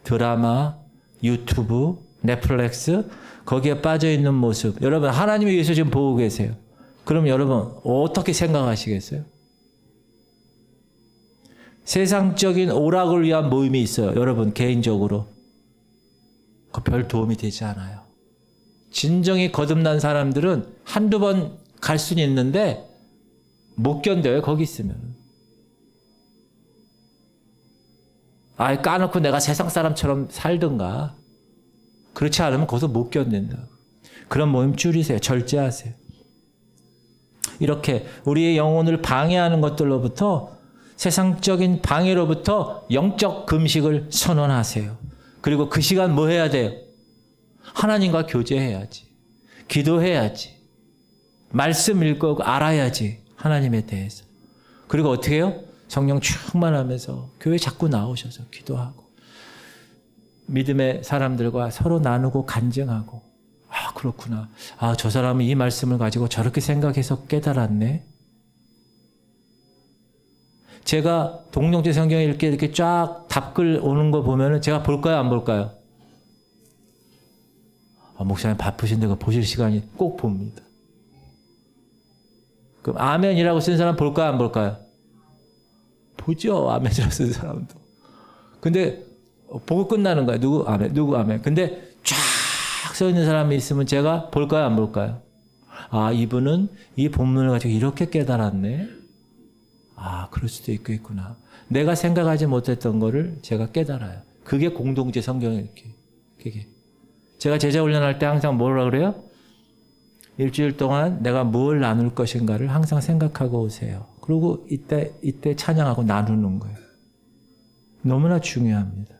A: 드라마, 유튜브, 넷플릭스, 거기에 빠져있는 모습. 여러분, 하나님을 위해서 지금 보고 계세요. 그럼 여러분 어떻게 생각하시겠어요? 세상적인 오락을 위한 모임이 있어요. 여러분 개인적으로. 그 별 도움이 되지 않아요. 진정이 거듭난 사람들은 한두 번 갈 수는 있는데 못 견뎌요. 거기 있으면. 아예 까놓고 내가 세상 사람처럼 살든가. 그렇지 않으면 거기서 못 견딘다. 그런 모임 줄이세요. 절제하세요. 이렇게 우리의 영혼을 방해하는 것들로부터, 세상적인 방해로부터 영적 금식을 선언하세요. 그리고 그 시간 뭐 해야 돼요? 하나님과 교제해야지. 기도해야지. 말씀 읽고 알아야지. 하나님에 대해서. 그리고 어떻게 해요? 성령 충만하면서 교회 자꾸 나오셔서 기도하고 믿음의 사람들과 서로 나누고 간증하고 아 그렇구나. 아 저 사람은 이 말씀을 가지고 저렇게 생각해서 깨달았네. 제가 동룡제 성경 읽기 이렇게 쫙 답글 오는 거 보면은 제가 볼까요 안 볼까요? 아, 목사님 바쁘신데 그 보실 시간이 꼭 봅니다. 그럼 아멘이라고 쓴 사람 볼까요 안 볼까요? 보죠. 아멘이라고 쓴 사람도. 근데 보고 끝나는 거예요. 누구 아멘, 누구 아멘. 근데 쫙 써 있는 사람이 있으면 제가 볼까요 안 볼까요? 아 이분은 이 본문을 가지고 이렇게 깨달았네. 아 그럴 수도 있겠구나. 내가 생각하지 못했던 거를 제가 깨달아요. 그게 공동체 성경의 이렇게. 그게. 제가 제자 훈련할 때 항상 뭐라 그래요? 일주일 동안 내가 뭘 나눌 것인가를 항상 생각하고 오세요. 그리고 이때 찬양하고 나누는 거예요. 너무나 중요합니다.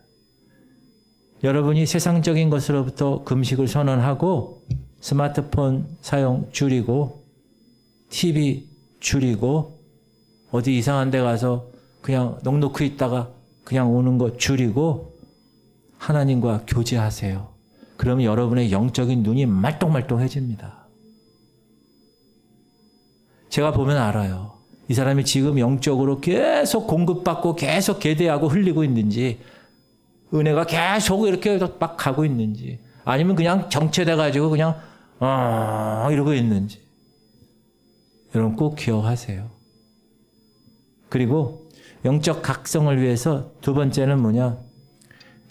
A: 여러분이 세상적인 것으로부터 금식을 선언하고 스마트폰 사용 줄이고 TV 줄이고 어디 이상한 데 가서 그냥 넉넉히 있다가 그냥 오는 거 줄이고 하나님과 교제하세요. 그러면 여러분의 영적인 눈이 말똥말똥해집니다. 제가 보면 알아요. 이 사람이 지금 영적으로 계속 공급받고 계속 계대하고 흘리고 있는지 은혜가 계속 이렇게 막 가고 있는지 아니면 그냥 정체돼가지고 그냥 이러고 있는지 여러분 꼭 기억하세요. 그리고 영적 각성을 위해서 두 번째는 뭐냐?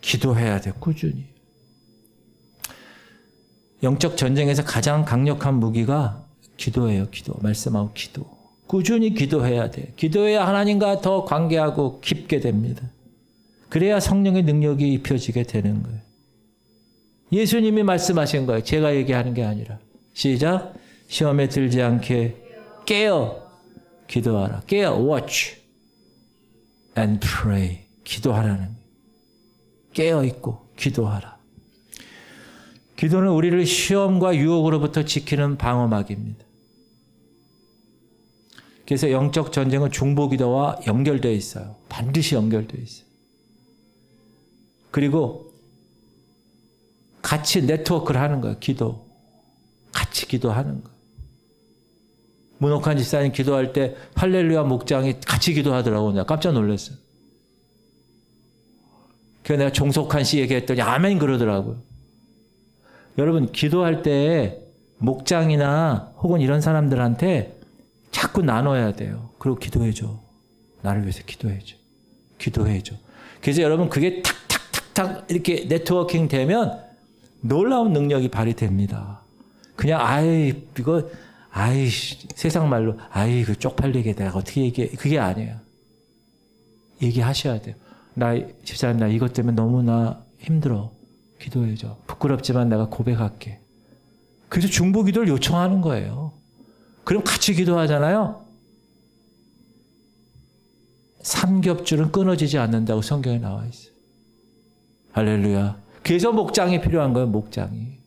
A: 기도해야 돼. 꾸준히. 영적 전쟁에서 가장 강력한 무기가 기도예요. 기도. 말씀하고 기도. 꾸준히 기도해야 돼. 기도해야 하나님과 더 관계하고 깊게 됩니다. 그래야 성령의 능력이 입혀지게 되는 거예요. 예수님이 말씀하신 거예요. 제가 얘기하는 게 아니라. 시작. 시험에 들지 않게 깨어 기도하라. 깨어 watch and pray. 기도하라는 거예요. 깨어 있고 기도하라. 기도는 우리를 시험과 유혹으로부터 지키는 방어막입니다. 그래서 영적 전쟁은 중보기도와 연결되어 있어요. 반드시 연결되어 있어요. 그리고 같이 네트워크를 하는 거예요. 기도. 같이 기도하는 거예요. 문옥한 집사님 기도할 때 할렐루야 목장이 같이 기도하더라고요. 내가 깜짝 놀랐어요. 그래서 내가 종속한 씨 얘기했더니 아멘 그러더라고요. 여러분 기도할 때 목장이나 혹은 이런 사람들한테 자꾸 나눠야 돼요. 그리고 기도해줘. 나를 위해서 기도해줘. 기도해줘. 그래서 여러분 그게 탁탁탁탁 이렇게 네트워킹 되면 놀라운 능력이 발휘됩니다. 그냥 세상 말로 그 쪽팔리게 내가 어떻게 얘기해. 그게 아니에요. 얘기하셔야 돼요. 집사님 나 이것 때문에 너무나 힘들어. 기도해줘. 부끄럽지만 내가 고백할게. 그래서 중보기도를 요청하는 거예요. 그럼 같이 기도하잖아요. 삼겹줄은 끊어지지 않는다고 성경에 나와 있어요. 할렐루야. 그래서 목장이 필요한 거예요. 목장이.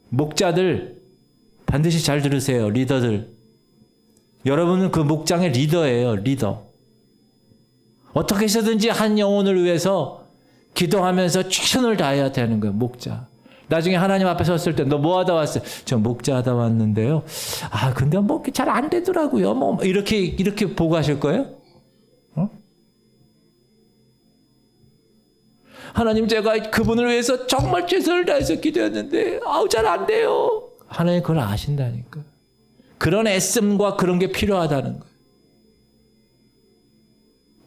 A: 목자들 반드시 잘 들으세요. 리더들. 여러분은 그 목장의 리더예요. 리더. 어떻게 해서든지 한 영혼을 위해서 기도하면서 최선을 다해야 되는 거예요. 목자. 나중에 하나님 앞에 섰을 때 너 뭐 하다 왔어요? 저 목자 하다 왔는데요. 근데 뭐 잘 안 되더라고요. 뭐 이렇게 보고 하실 거예요? 하나님 제가 그분을 위해서 정말 최선을 다해서 기도했는데 잘 안 돼요. 하나님 그걸 아신다니까. 그런 애씀과 그런 게 필요하다는 거예요.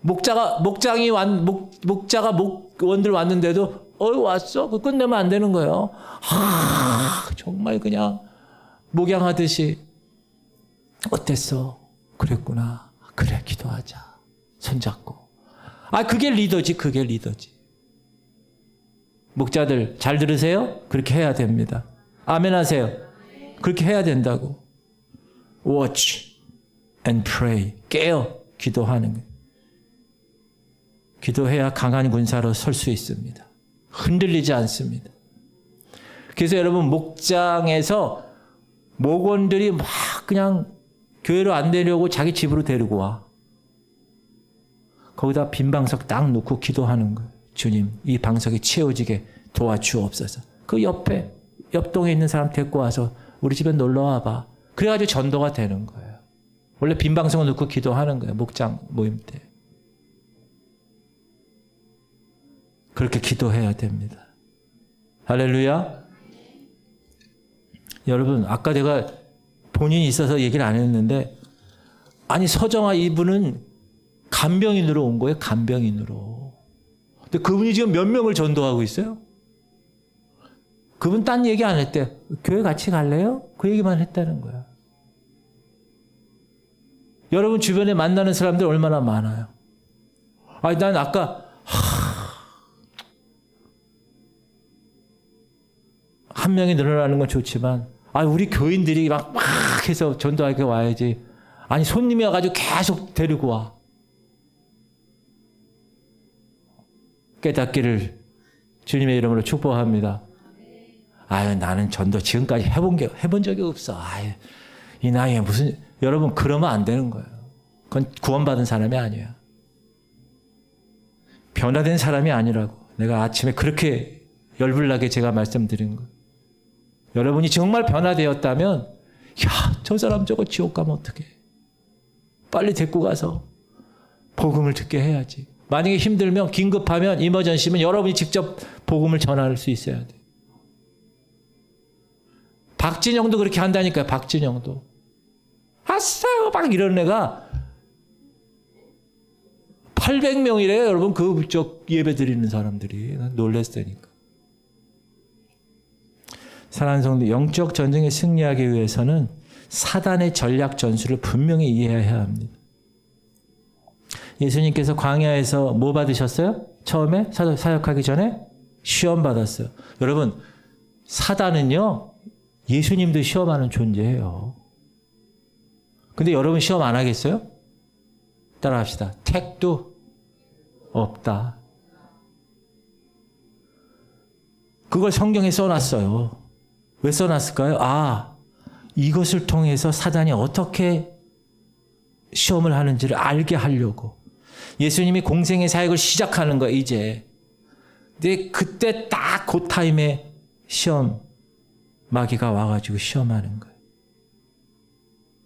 A: 목자가 목원들 왔는데도 왔어? 그거 끝내면 안 되는 거예요. 정말 그냥 목양하듯이 어땠어? 그랬구나. 그래 기도하자. 손잡고. 그게 리더지. 그게 리더지. 목자들 잘 들으세요? 그렇게 해야 됩니다. 아멘 하세요. 그렇게 해야 된다고. Watch and pray. 깨어 기도하는 거예요. 기도해야 강한 군사로 설 수 있습니다. 흔들리지 않습니다. 그래서 여러분 목장에서 목원들이 막 그냥 교회로 안 데려오고 자기 집으로 데리고 와. 거기다 빈 방석 딱 놓고 기도하는 거예요. 주님, 이 방석이 채워지게 도와주옵소서. 그 옆에, 옆동에 있는 사람 데리고 와서 우리 집에 놀러 와봐. 그래가지고 전도가 되는 거예요. 원래 빈 방석을 놓고 기도하는 거예요. 목장 모임 때. 그렇게 기도해야 됩니다. 할렐루야. 여러분, 아까 내가 본인이 있어서 얘기를 안 했는데, 아니, 서정아 이분은 간병인으로 온 거예요. 간병인으로. 근데 그분이 지금 몇 명을 전도하고 있어요? 그분 딴 얘기 안 했대. 교회 같이 갈래요? 그 얘기만 했다는 거야. 여러분 주변에 만나는 사람들 얼마나 많아요? 아니, 난 아까 한 명이 늘어나는 건 좋지만, 우리 교인들이 막 해서 전도하게 와야지. 아니, 손님이 와가지고 계속 데리고 와. 깨닫기를 주님의 이름으로 축복합니다. 나는 전도 지금까지 해본 적이 없어. 이 나이에 무슨, 여러분, 그러면 안 되는 거예요. 그건 구원받은 사람이 아니에요. 변화된 사람이 아니라고. 내가 아침에 그렇게 열불나게 제가 말씀드린 거예요. 여러분이 정말 변화되었다면, 저 사람 저거 지옥 가면 어떡해. 빨리 데리고 가서 복음을 듣게 해야지. 만약에 힘들면, 긴급하면, 이머전시면 여러분이 직접 복음을 전할 수 있어야 돼. 박진영도 그렇게 한다니까요. 박진영도. 아싸요 막 이런 애가 800명이래요. 여러분 그 예배 드리는 사람들이. 난 놀랬다니까. 사랑하는 성도, 영적 전쟁에 승리하기 위해서는 사단의 전략 전술을 분명히 이해해야 합니다. 예수님께서 광야에서 뭐 받으셨어요? 처음에 사역하기 전에 시험 받았어요. 여러분, 사단은요, 예수님도 시험하는 존재예요. 근데 여러분 시험 안 하겠어요? 따라합시다. 택도 없다. 그걸 성경에 써놨어요. 왜 써놨을까요? 이것을 통해서 사단이 어떻게 시험을 하는지를 알게 하려고. 예수님이 공생의 사역을 시작하는 거예요, 이제. 근데 그때 딱 그 타임에 마귀가 와가지고 시험하는 거예요.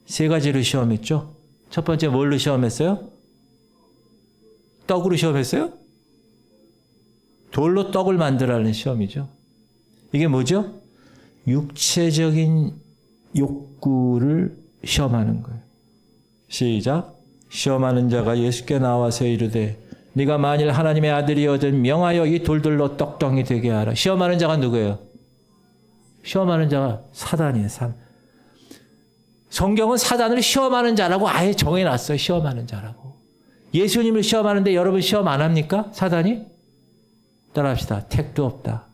A: 3가지로 시험했죠? 첫 번째 뭘로 시험했어요? 떡으로 시험했어요? 돌로 떡을 만들라는 시험이죠. 이게 뭐죠? 육체적인 욕구를 시험하는 거예요. 시작. 시험하는 자가 예수께 나와서 이르되 네가 만일 하나님의 아들이거든 명하여 이 돌들로 떡덩이 되게 하라. 시험하는 자가 누구예요? 시험하는 자가 사단이에요. 성경은 사단을 시험하는 자라고 아예 정해놨어요. 시험하는 자라고. 예수님을 시험하는데 여러분 시험 안 합니까? 사단이? 따라합시다. 택도 없다.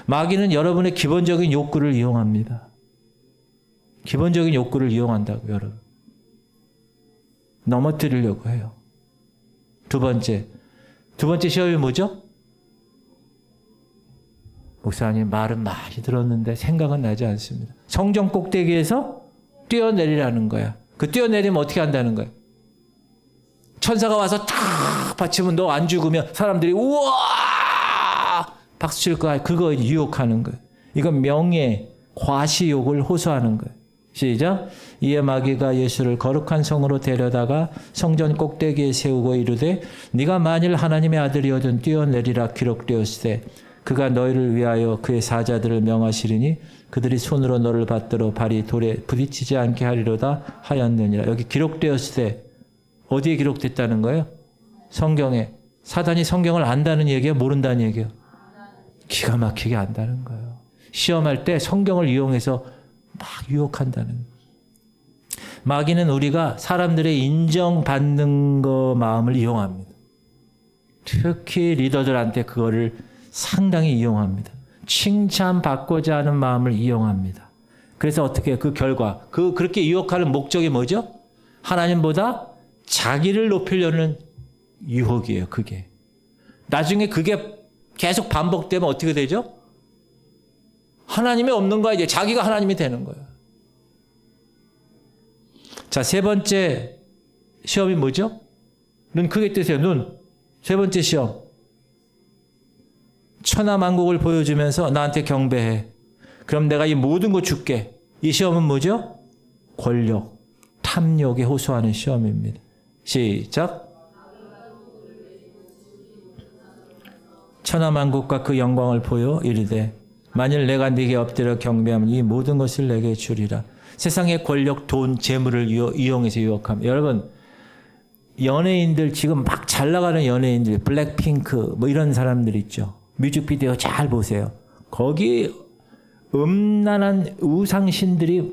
A: 마귀는 여러분의 기본적인 욕구를 이용합니다. 기본적인 욕구를 이용한다고 여러분. 넘어뜨리려고 해요. 두 번째 시험이 뭐죠? 목사님 말은 많이 들었는데 생각은 나지 않습니다. 성전 꼭대기에서 뛰어내리라는 거야. 그 뛰어내리면 어떻게 한다는 거야? 천사가 와서 탁 받치면 너 안 죽으면 사람들이 우와 박수 칠 거야. 그거 유혹하는 거야. 이건 명예, 과시욕을 호소하는 거야. 시작. 이에 마귀가 예수를 거룩한 성으로 데려다가 성전 꼭대기에 세우고 이르되 네가 만일 하나님의 아들이거든 뛰어내리라 기록되었으되 그가 너희를 위하여 그의 사자들을 명하시리니 그들이 손으로 너를 받들어 발이 돌에 부딪히지 않게 하리로다 하였느니라. 여기 기록되었으되 어디에 기록됐다는 거예요? 성경에. 사단이 성경을 안다는 얘기예요? 모른다는 얘기예요? 기가 막히게 안다는 거예요. 시험할 때 성경을 이용해서 막 유혹한다는 거예요. 마귀는 우리가 사람들의 인정받는 거 마음을 이용합니다. 특히 리더들한테 그거를 상당히 이용합니다. 칭찬받고자 하는 마음을 이용합니다. 그래서 어떻게 그 결과, 그렇게 유혹하는 목적이 뭐죠? 하나님보다 자기를 높이려는 유혹이에요, 그게. 나중에 그게 계속 반복되면 어떻게 되죠? 하나님이 없는 거야. 이제 자기가 하나님이 되는 거야. 자, 세 번째 시험이 뭐죠? 눈 크게 뜨세요. 눈. 세 번째 시험. 천하만국을 보여주면서 나한테 경배해. 그럼 내가 이 모든 거 줄게. 이 시험은 뭐죠? 권력, 탐욕에 호소하는 시험입니다. 시작. 천하만국과 그 영광을 보여 이르되 만일 내가 네게 엎드려 경배하면 이 모든 것을 내게 주리라. 세상의 권력, 돈, 재물을 이용해서 유혹합니다. 여러분, 연예인들 지금 막 잘 나가는 연예인들, 블랙핑크 뭐 이런 사람들 있죠. 뮤직비디오 잘 보세요. 거기 음란한 우상신들이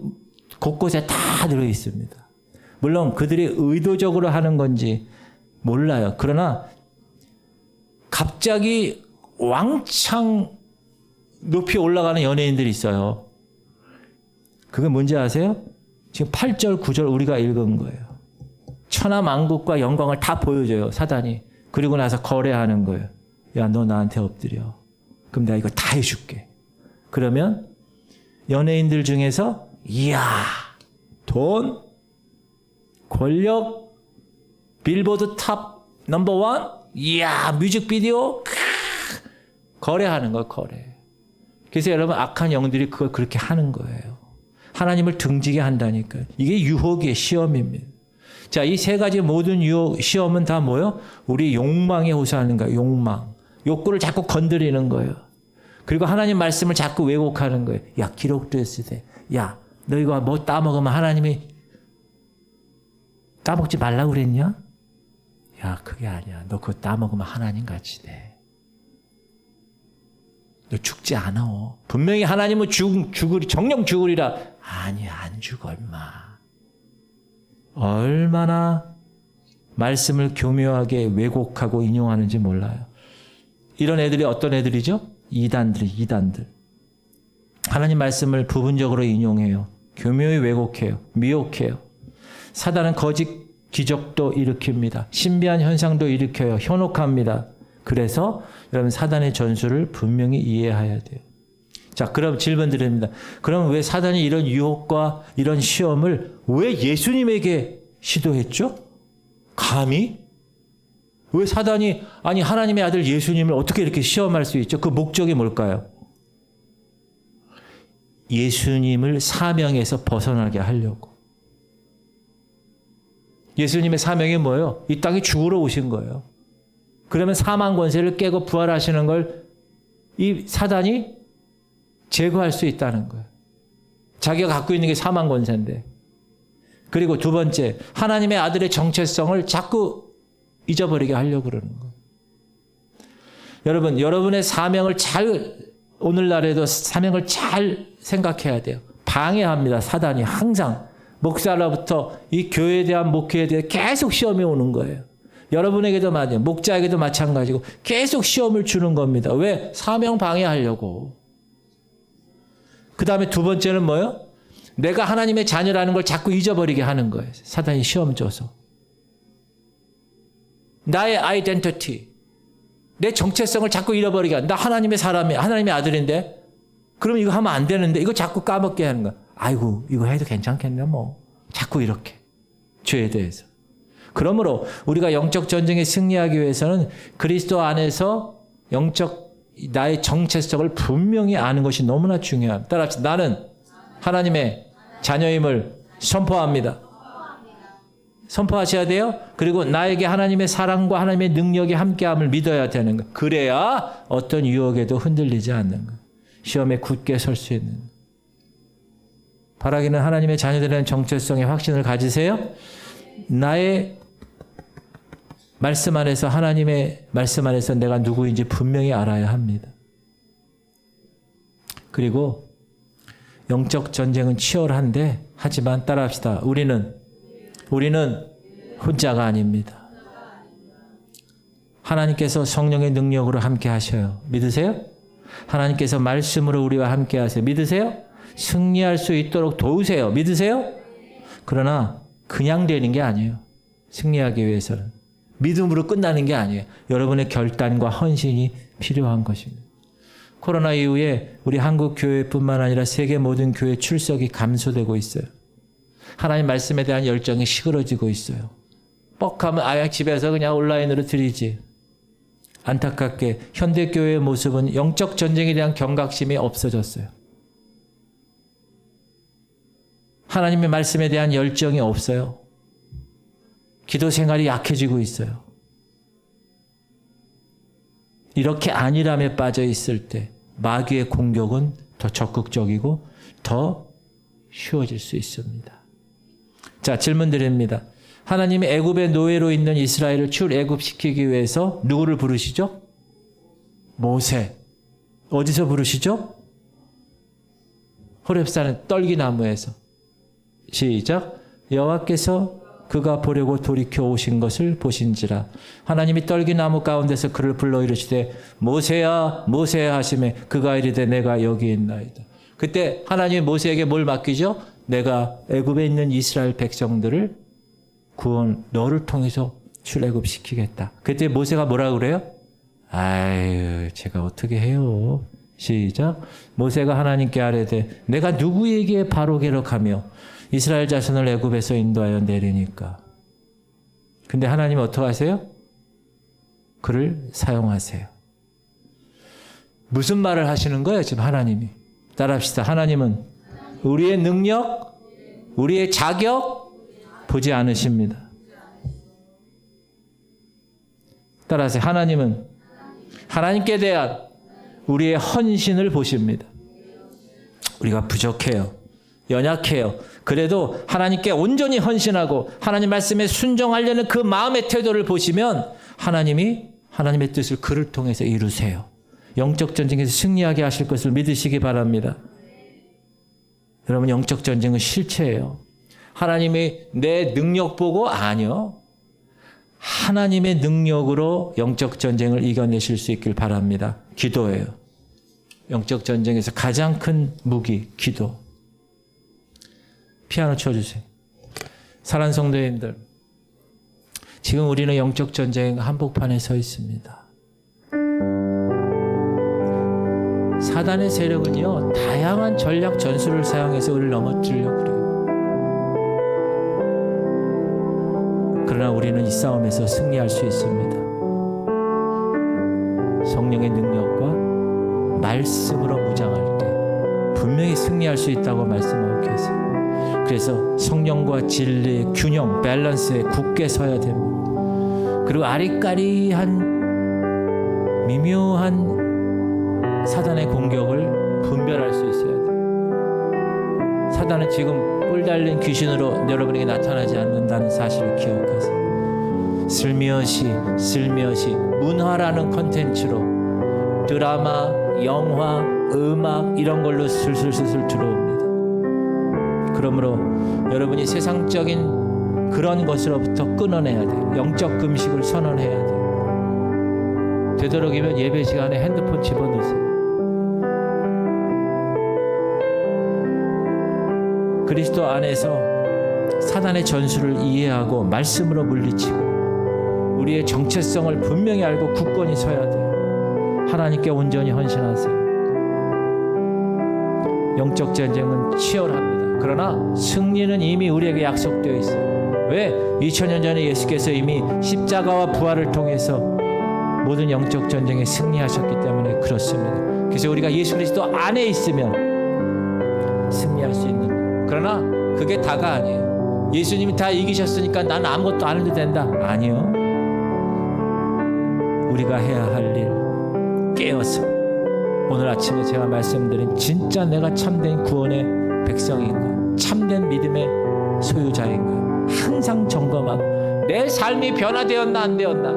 A: 곳곳에 다 들어 있습니다. 물론 그들이 의도적으로 하는 건지 몰라요. 그러나 갑자기 왕창 높이 올라가는 연예인들이 있어요. 그게 뭔지 아세요? 지금 8절, 9절 우리가 읽은 거예요. 천하만국과 영광을 다 보여줘요, 사단이. 그리고 나서 거래하는 거예요. 야, 너 나한테 엎드려. 그럼 내가 이거 다 해줄게. 그러면 연예인들 중에서 이야, 돈, 권력, 빌보드 탑 넘버 원, 이야, 뮤직비디오, 거래하는 거예요, 거래. 그래서 여러분, 악한 영들이 그걸 그렇게 하는 거예요. 하나님을 등지게 한다니까요. 이게 유혹의 시험입니다. 자, 이 세 가지 모든 유혹, 시험은 다 뭐예요? 우리 욕망에 호소하는 거예요, 욕망. 욕구를 자꾸 건드리는 거예요. 그리고 하나님 말씀을 자꾸 왜곡하는 거예요. 야, 기록도 했으되. 야, 너 이거 뭐 따먹으면 하나님이 따먹지 말라고 그랬냐? 야, 그게 아니야. 너 그거 따먹으면 하나님 같이 돼. 너 죽지 않아. 분명히 하나님은 정령 죽으리라. 아니야, 안 죽어, 임마. 얼마나 말씀을 교묘하게 왜곡하고 인용하는지 몰라요. 이런 애들이 어떤 애들이죠? 이단들. 하나님 말씀을 부분적으로 인용해요. 교묘히 왜곡해요. 미혹해요. 사단은 거짓 기적도 일으킵니다. 신비한 현상도 일으켜요. 현혹합니다. 그래서 여러분 사단의 전술을 분명히 이해해야 돼요. 자, 그럼 질문 드립니다. 그럼 왜 사단이 이런 유혹과 이런 시험을 왜 예수님에게 시도했죠? 감히? 왜 사단이 아니 하나님의 아들 예수님을 어떻게 이렇게 시험할 수 있죠? 그 목적이 뭘까요? 예수님을 사명에서 벗어나게 하려고. 예수님의 사명이 뭐예요? 이 땅에 죽으러 오신 거예요. 그러면 사망 권세를 깨고 부활하시는 걸 이 사단이 제거할 수 있다는 거예요. 자기가 갖고 있는 게 사망 권세인데. 그리고 두 번째, 하나님의 아들의 정체성을 자꾸 잊어버리게 하려고 그러는 거예요. 여러분, 여러분의 사명을 오늘날에도 사명을 잘 생각해야 돼요. 방해합니다, 사단이 항상. 목사로부터 이 교회에 대한 목회에 대해 계속 시험이 오는 거예요. 여러분에게도 맞아요. 목자에게도 마찬가지고 계속 시험을 주는 겁니다. 왜? 사명 방해하려고. 그 다음에 두 번째는 뭐예요? 내가 하나님의 자녀라는 걸 자꾸 잊어버리게 하는 거예요. 사단이 시험 줘서. 나의 아이덴티티, 내 정체성을 자꾸 잃어버리게 한다. 나 하나님의 사람이야. 하나님의 아들인데. 그럼 이거 하면 안 되는데 이거 자꾸 까먹게 하는 거야. 아이고 이거 해도 괜찮겠네 뭐. 자꾸 이렇게. 죄에 대해서. 그러므로 우리가 영적 전쟁에 승리하기 위해서는 그리스도 안에서 영적 나의 정체성을 분명히 아는 것이 너무나 중요합니다. 따라합시다. 나는 하나님의 자녀임을 선포합니다. 선포하셔야 돼요. 그리고 나에게 하나님의 사랑과 하나님의 능력이 함께함을 믿어야 되는 거. 그래야 어떤 유혹에도 흔들리지 않는 거. 시험에 굳게 설 수 있는 거. 바라기는 하나님의 자녀들의 정체성의 확신을 가지세요. 나의 말씀 안에서 하나님의 말씀 안에서 내가 누구인지 분명히 알아야 합니다. 그리고 영적 전쟁은 치열한데 하지만 따라합시다. 우리는 혼자가 아닙니다. 하나님께서 성령의 능력으로 함께 하셔요. 믿으세요? 하나님께서 말씀으로 우리와 함께 하세요. 믿으세요? 승리할 수 있도록 도우세요. 믿으세요? 그러나 그냥 되는 게 아니에요. 승리하기 위해서는. 믿음으로 끝나는 게 아니에요. 여러분의 결단과 헌신이 필요한 것입니다. 코로나 이후에 우리 한국 교회뿐만 아니라 세계 모든 교회 출석이 감소되고 있어요. 하나님 말씀에 대한 열정이 시그러지고 있어요. 뻑하면 아예 집에서 그냥 온라인으로 드리지. 안타깝게 현대교회의 모습은 영적 전쟁에 대한 경각심이 없어졌어요. 하나님의 말씀에 대한 열정이 없어요. 기도 생활이 약해지고 있어요. 이렇게 안일함에 빠져 있을 때 마귀의 공격은 더 적극적이고 더 쉬워질 수 있습니다. 자, 질문 드립니다. 하나님이 애굽의 노예로 있는 이스라엘을 출애굽시키기 위해서 누구를 부르시죠? 모세. 어디서 부르시죠? 호렙산의 떨기나무에서. 시작. 여호와께서 그가 보려고 돌이켜 오신 것을 보신지라. 하나님이 떨기나무 가운데서 그를 불러 이르시되 모세야 모세야 하시매 그가 이르되 내가 여기 있나이다. 그때 하나님이 모세에게 뭘 맡기죠? 내가 애굽에 있는 이스라엘 백성들을 너를 통해서 출애굽시키겠다. 그때 모세가 뭐라 그래요? 아유, 제가 어떻게 해요? 시작. 모세가 하나님께 아뢰되 내가 누구에게 바로 기록하며 이스라엘 자손을 애굽에서 인도하여 내리니까. 근데 하나님 어떻게 하세요? 그를 사용하세요. 무슨 말을 하시는 거예요, 지금 하나님이? 따라합시다. 하나님은 우리의 능력, 우리의 자격 보지 않으십니다. 따라하세요. 하나님은 하나님께 대한 우리의 헌신을 보십니다. 우리가 부족해요. 연약해요. 그래도 하나님께 온전히 헌신하고 하나님 말씀에 순종하려는 그 마음의 태도를 보시면 하나님이 하나님의 뜻을 그를 통해서 이루세요. 영적 전쟁에서 승리하게 하실 것을 믿으시기 바랍니다. 여러분, 영적 전쟁은 실체예요. 하나님이 내 능력 보고 아니요. 하나님의 능력으로 영적 전쟁을 이겨내실 수 있길 바랍니다. 기도예요. 영적 전쟁에서 가장 큰 무기, 기도. 피아노 쳐주세요. 사랑하는 성도님들, 지금 우리는 영적 전쟁 한복판에 서 있습니다. 사단의 세력은요, 다양한 전략 전술을 사용해서 우리를 넘어뜨리려고 그래요. 그러나 우리는 이 싸움에서 승리할 수 있습니다. 성령의 능력과 말씀으로 무장할 때 분명히 승리할 수 있다고 말씀하고 계세요. 그래서 성령과 진리의 균형, 밸런스에 굳게 서야 됩니다. 그리고 아리까리한 미묘한 사단의 공격을 분별할 수 있어야 돼요. 사단은 지금 뿔 달린 귀신으로 여러분에게 나타나지 않는다는 사실을 기억하세요. 슬며시 문화라는 콘텐츠로 드라마, 영화, 음악 이런 걸로 슬슬 들어옵니다. 그러므로 여러분이 세상적인 그런 것으로부터 끊어내야 돼요. 영적 금식을 선언해야 돼요. 되도록이면 예배 시간에 핸드폰 집어넣으세요. 그리스도 안에서 사단의 전술을 이해하고 말씀으로 물리치고 우리의 정체성을 분명히 알고 굳건히 서야 돼요. 하나님께 온전히 헌신하세요. 영적 전쟁은 치열합니다. 그러나 승리는 이미 우리에게 약속되어 있어요. 왜? 2000년 전에 예수께서 이미 십자가와 부활을 통해서 모든 영적 전쟁에 승리하셨기 때문에 그렇습니다. 그래서 우리가 예수 그리스도 안에 있으면 승리할 수 있는 거예요. 그러나 그게 다가 아니에요. 예수님이 다 이기셨으니까 나는 아무것도 안 해도 된다. 아니요. 우리가 해야 할 일 깨어서 오늘 아침에 제가 말씀드린 진짜 내가 참된 구원의 백성인가, 참된 믿음의 소유자인가 항상 점검하고 내 삶이 변화되었나 안 되었나,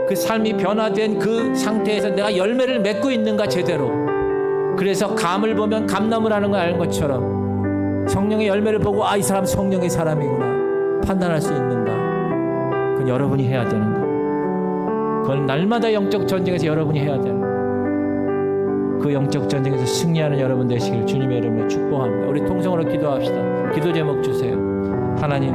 A: 그 삶이 변화된 그 상태에서 내가 열매를 맺고 있는가 제대로. 그래서 감을 보면 감나무를 하는 걸 아는 것처럼 성령의 열매를 보고 이 사람 성령의 사람이구나 판단할 수 있는가, 그건 여러분이 해야 되는 거예요. 그건 날마다 영적 전쟁에서 여러분이 해야 되는 거예요. 그 영적 전쟁에서 승리하는 여러분 되시길 주님의 이름으로 축복합니다. 우리 통성으로 기도합시다. 기도 제목 주세요. 하나님,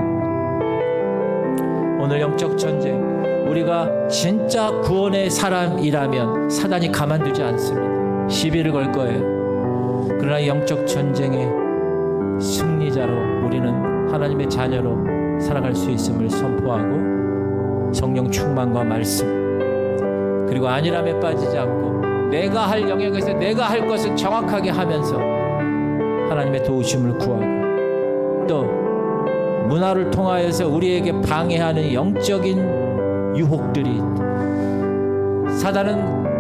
A: 오늘 영적 전쟁 우리가 진짜 구원의 사람이라면 사단이 가만두지 않습니다. 시비를 걸 거예요. 그러나 영적 전쟁의 승리자로 우리는 하나님의 자녀로 살아갈 수 있음을 선포하고 성령 충만과 말씀 그리고 안일함에 빠지지 않고 내가 할 영역에서 내가 할 것을 정확하게 하면서 하나님의 도우심을 구하고 또 문화를 통하여서 우리에게 방해하는 영적인 유혹들이 사단은